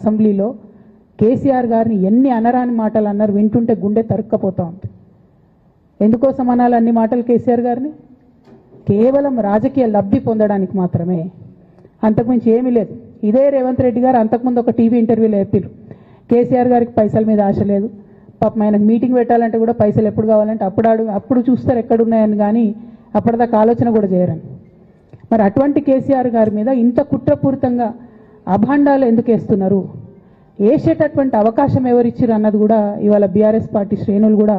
అసెంబ్లీలో కేసీఆర్ గారిని ఎన్ని అనరాని మాటలు అన్నారు, వింటుంటే గుండె తరుక్కపోతా ఉంది. ఎందుకోసం అనాలి అన్ని మాటలు కేసీఆర్ గారిని? కేవలం రాజకీయ లబ్ధి పొందడానికి మాత్రమే, అంతకుమించి ఏమీ లేదు. ఇదే రేవంత్ రెడ్డి గారు అంతకుముందు ఒక టీవీ ఇంటర్వ్యూలో చెప్పారు, కేసీఆర్ గారికి పైసల మీద ఆశ లేదు, పాపం ఆయనకు మీటింగ్ పెట్టాలంటే కూడా పైసలు ఎప్పుడు కావాలంటే అప్పుడు చూస్తారు ఎక్కడున్నాయని, కానీ అప్పటిదాకా ఆలోచన కూడా చేయరని. మరి అటువంటి కేసీఆర్ గారి మీద ఇంత కుట్రపూరితంగా అభాండాలు ఎందుకు వేస్తున్నారు, వేసేటటువంటి అవకాశం ఎవరిచ్చారు అన్నది కూడా ఇవాళ బీఆర్ఎస్ పార్టీ శ్రేణులు కూడా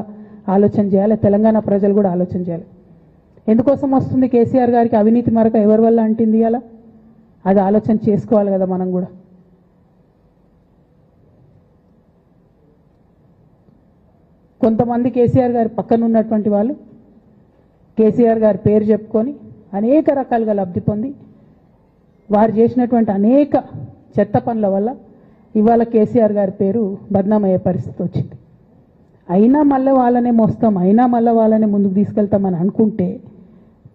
ఆలోచన చేయాలి, తెలంగాణ ప్రజలు కూడా ఆలోచన చేయాలి. ఎందుకోసం వస్తుంది కేసీఆర్ గారికి అవినీతి మరక ఎవరి వల్ల అంటింది అలా, అది ఆలోచన చేసుకోవాలి కదా మనం కూడా. కొంతమంది కేసీఆర్ గారి పక్కన ఉన్నటువంటి వాళ్ళు కేసీఆర్ గారి పేరు చెప్పుకొని అనేక రకాలుగా లబ్ధి పొంది వారు చేసినటువంటి అనేక చెత్త పనుల వల్ల ఇవాళ కేసీఆర్ గారి పేరు బద్నామయ్యే పరిస్థితి వచ్చింది. అయినా మళ్ళీ వాళ్ళనే మోస్తాం, అయినా మళ్ళీ వాళ్ళనే ముందుకు తీసుకెళ్తామని అనుకుంటే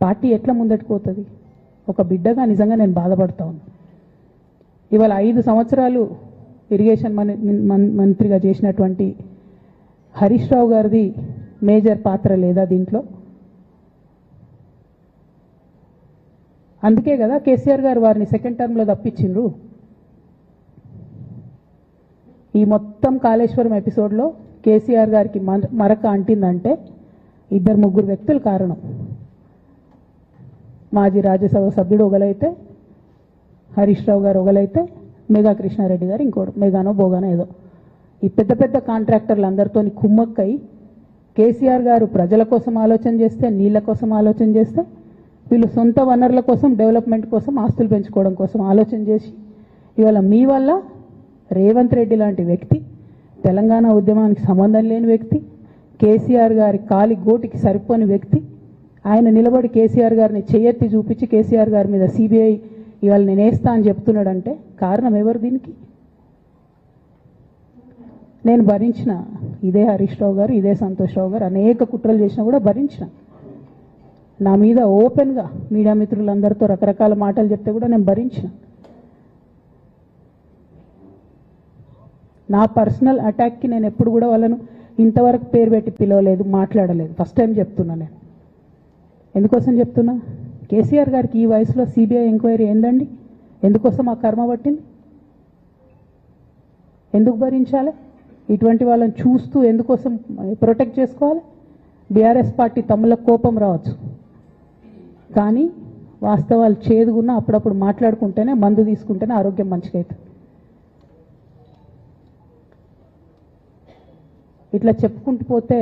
పార్టీ ఎట్లా ముందటికి పోతుంది? ఒక బిడ్డగా నిజంగా నేను బాధపడతా ఉన్నాను. ఇవాళ 5 సంవత్సరాలు ఇరిగేషన్ మంత్రిగా చేసినటువంటి హరీష్ రావు గారిది మేజర్ పాత్ర లేదా దీంట్లో? అందుకే కదా కేసీఆర్ గారు వారిని సెకండ్ టర్మ్లో తప్పించిండ్రు. ఈ మొత్తం కాళేశ్వరం ఎపిసోడ్లో కేసీఆర్ గారికి మరక అంటిందంటే 2-3 వ్యక్తులు కారణం. మాజీ రాజ్యసభ సభ్యుడు ఒకలైతే, హరీష్ రావు గారు ఒకలైతే, మేఘా కృష్ణారెడ్డి గారు ఇంకోడు, మేఘానో బోగానో ఏదో. ఈ పెద్ద పెద్ద కాంట్రాక్టర్లు అందరితో కుమ్మక్కై కేసీఆర్ గారు ప్రజల కోసం ఆలోచన చేస్తే, నీళ్ళ కోసం ఆలోచన చేస్తే, వీళ్ళు సొంత వనరుల కోసం, డెవలప్మెంట్ కోసం, ఆస్తులు పెంచుకోవడం కోసం ఆలోచన చేసి ఇవాళ మీ వల్ల రేవంత్ రెడ్డి లాంటి వ్యక్తి, తెలంగాణ ఉద్యమానికి సంబంధం లేని వ్యక్తి, కేసీఆర్ గారి కాలి గోటికి సరిపోని వ్యక్తి, ఆయన నిలబడి కేసీఆర్ గారిని చెయ్యెత్తి చూపించి కేసీఆర్ గారి మీద సిబిఐ ఇవాళ నేను వేస్తా అని చెప్తున్నాడంటే కారణం ఎవరు దీనికి? నేను భరించిన, ఇదే హరీష్ రావు గారు, ఇదే సంతోష్ రావు గారు అనేక కుట్రలు చేసినా కూడా భరించిన. నా మీద ఓపెన్గా మీడియా మిత్రులందరితో రకరకాల మాటలు చెప్తే కూడా నేను భరించిన. నా పర్సనల్ అటాక్కి నేను ఎప్పుడు కూడా వాళ్ళను ఇంతవరకు పేరు పెట్టి పిలవలేదు, మాట్లాడలేదు. ఫస్ట్ టైం చెప్తున్నా నేను. ఎందుకోసం చెప్తున్నా? కేసీఆర్ గారికి ఈ వయసులో సిబిఐ ఎంక్వైరీ ఏందండి? ఎందుకోసం ఆ కర్మ పట్టింది? ఎందుకు భరించాలి? ఇటువంటి వాళ్ళని చూస్తూ ఎందుకోసం ప్రొటెక్ట్ చేసుకోవాలి? బీఆర్ఎస్ పార్టీ తమ్ములకు కోపం రావచ్చు, కానీ వాస్తవాలు చేదుగున్నా అప్పుడప్పుడు మాట్లాడుకుంటేనే, మందు తీసుకుంటేనే ఆరోగ్యం మంచిగా అవుతుంది. ఇట్లా చెప్పుకుంటూ పోతే